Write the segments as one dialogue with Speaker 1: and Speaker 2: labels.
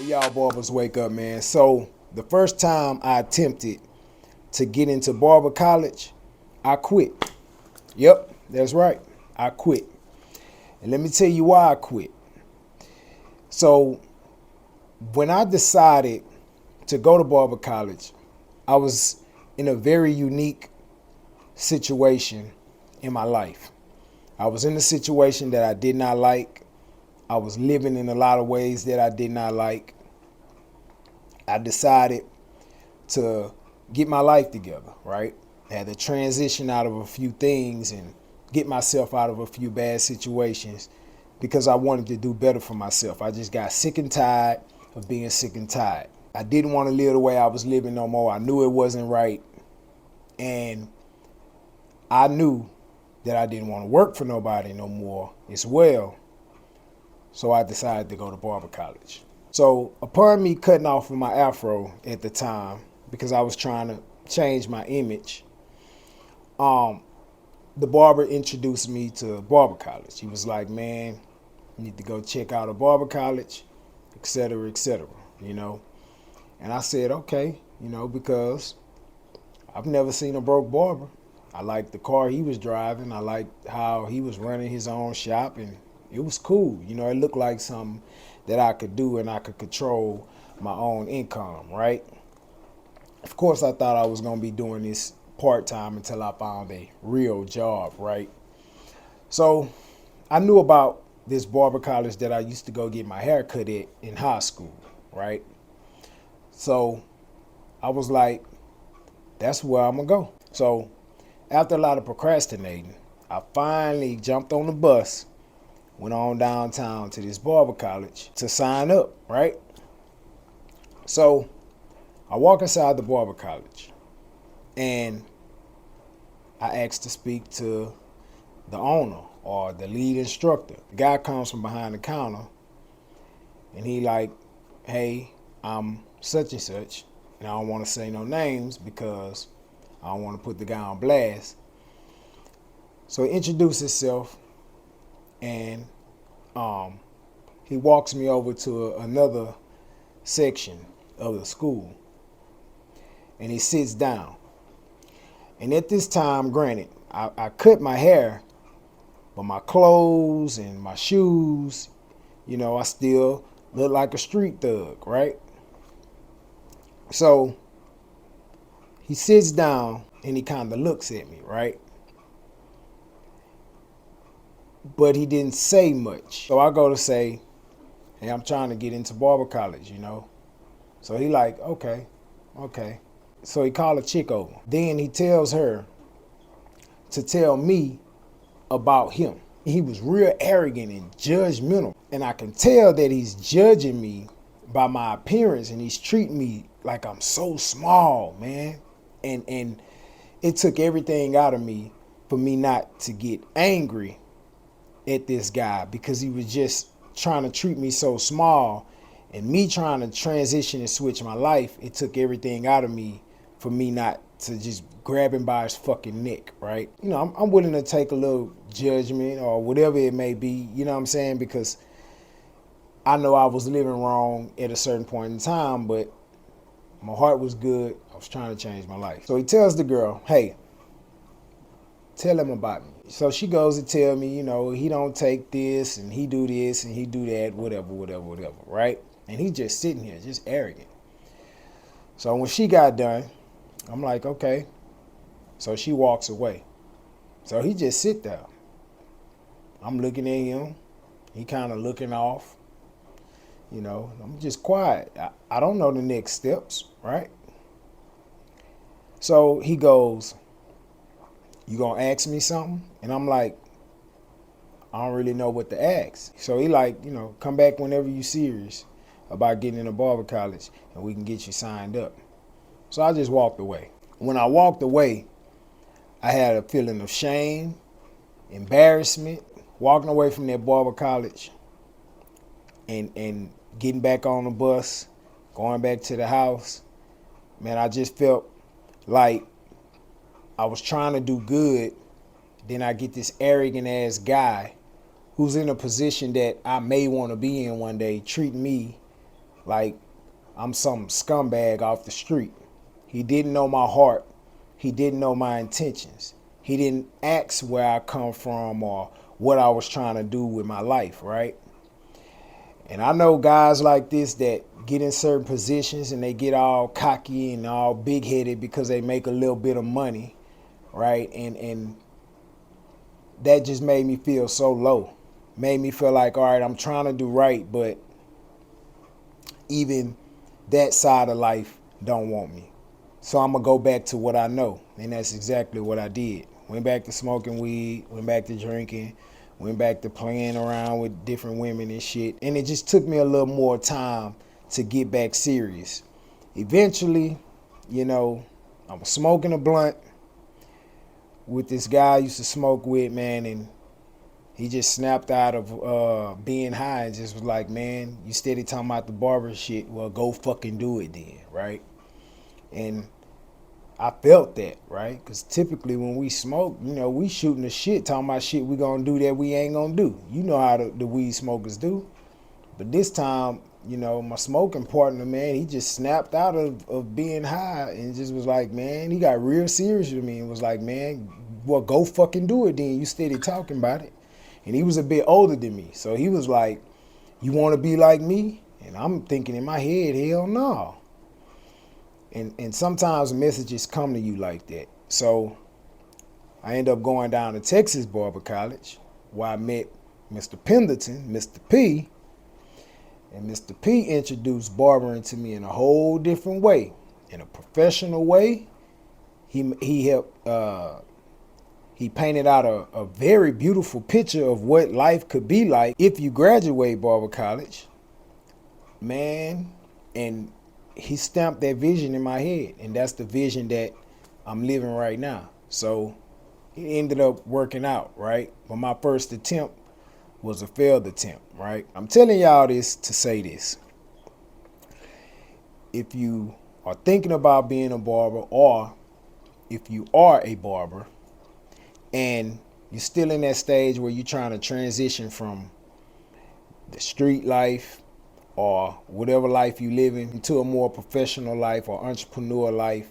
Speaker 1: Y'all barbers wake up, man. So the first time I attempted to get into Barber College, I quit. Yep, that's right. I quit. And let me tell you why I quit. So when I decided to go to Barber College, I was in a very unique situation in my life. I was in a situation that I did not like. I was living in a lot of ways that I did not like. I decided to get my life together, right? I had to transition out of a few things and get myself out of a few bad situations because I wanted to do better for myself. I just got sick and tired of being sick and tired. I didn't want to live the way I was living no more. I knew it wasn't right. And I knew that I didn't want to work for nobody no more as well. So I decided to go to Barber College. So upon me cutting off of my afro at the time, because I was trying to change my image, the barber introduced me to Barber College. He was like, man, you need to go check out a Barber College, et cetera, you know. And I said, okay, because I've never seen a broke barber. I liked the car he was driving. I liked how he was running his own shop, and it was cool. It looked like something that I could do and I could control my own income, right? Of course, I thought I was going to be doing this part-time until I found a real job, right? So I knew about this barber college that I used to go get my hair cut at in high school, right? So I was like, that's where I'm going to go. So after a lot of procrastinating, I finally jumped on the bus, went on downtown to this barber college to sign up, right? So I walk inside the barber college and I asked to speak to the owner or the lead instructor. The guy comes from behind the counter and he like, hey, I'm such and such. And I don't want to say no names because I don't want to put the guy on blast. So he introduced himself and he walks me over to another section of the school and he sits down. And at this time, granted, I cut my hair, but my clothes and my shoes, I still look like a street thug, right? So he sits down and he kind of looks at me, right? But he didn't say much. So I go to say, hey, I'm trying to get into Barber College, So he like, okay. So he called a chick over. Then he tells her to tell me about him. He was real arrogant and judgmental. And I can tell that he's judging me by my appearance and he's treating me like I'm so small, man. And it took everything out of me for me not to get angry at this guy because he was just trying to treat me so small, and me trying to transition and switch my life, it took everything out of me for me not to just grab him by his fucking neck, right? I'm willing to take a little judgment or whatever it may be, you know what I'm saying? Because I know I was living wrong at a certain point in time, but my heart was good. I was trying to change my life. So he tells the girl, hey, tell him about me. So she goes to tell me, he don't take this and he do this and he do that, whatever, right? And he just sitting here, just arrogant. So when she got done, I'm like, okay. So she walks away. So he just sit there. I'm looking at him. He kind of looking off. I'm just quiet. I don't know the next steps, right? So he goes, you gonna ask me something? And I'm like, I don't really know what to ask. So he like, come back whenever you serious about getting into Barber College and we can get you signed up. So I just walked away. When I walked away, I had a feeling of shame, embarrassment, walking away from that Barber College and getting back on the bus, going back to the house. Man, I just felt like I was trying to do good. Then I get this arrogant ass guy who's in a position that I may want to be in one day treat me like I'm some scumbag off the street. He didn't know my heart. He didn't know my intentions. He didn't ask where I come from or what I was trying to do with my life, right? And I know guys like this that get in certain positions and they get all cocky and all big-headed because they make a little bit of money, right? And that just made me feel so low. Made me feel like, all right, I'm trying to do right, but even that side of life don't want me. So I'm gonna go back to what I know, and that's exactly what I did. Went back to smoking weed, went back to drinking, went back to playing around with different women and shit. And it just took me a little more time to get back serious. Eventually, you know, I was smoking a blunt with this guy I used to smoke with, man, and he just snapped out of being high and just was like, man, you steady talking about the barber shit. Well, go fucking do it then, right? And I felt that, right? Because typically when we smoke, you know, we shooting the shit, talking about shit we gonna do that we ain't gonna do. You know how the weed smokers do. But this time, you know, my smoking partner, man, he just snapped out of being high and just was like, man, he got real serious with me and was like, man, well, go fucking do it then. You steady talking about it. And he was a bit older than me. So he was like, you want to be like me? And I'm thinking in my head, hell no. And sometimes messages come to you like that. So I ended up going down to Texas Barber College where I met Mr. Pendleton, Mr. P. And Mr. P introduced barbering to me in a whole different way. In a professional way. He helped, he painted out a very beautiful picture of what life could be like if you graduate Barber College. Man, and he stamped that vision in my head, and that's the vision that I'm living right now. So it ended up working out, right? But my first attempt was a failed attempt, right? I'm telling y'all this to say this. If you are thinking about being a barber, or if you are a barber and you're still in that stage where you're trying to transition from the street life or whatever life you live in into a more professional life or entrepreneur life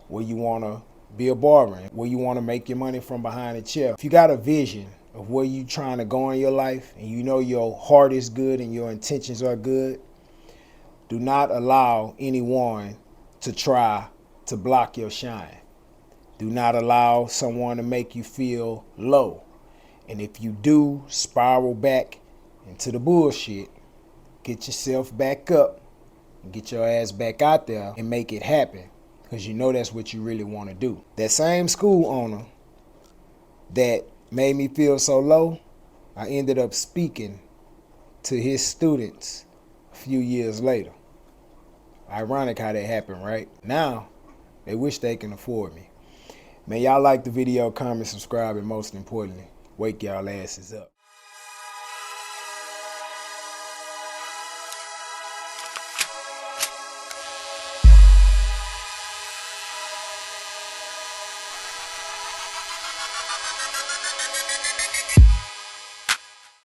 Speaker 1: where you want to be a barber, where you want to make your money from behind a chair. If you got a vision of where you're trying to go in your life and you know your heart is good and your intentions are good, do not allow anyone to try to block your shine. Do not allow someone to make you feel low. And if you do spiral back into the bullshit, get yourself back up and get your ass back out there and make it happen, because you know that's what you really want to do. That same school owner that made me feel so low, I ended up speaking to his students a few years later. Ironic how that happened, right? Now, they wish they can afford me. Man, y'all like the video, comment, subscribe, and most importantly, wake y'all asses up.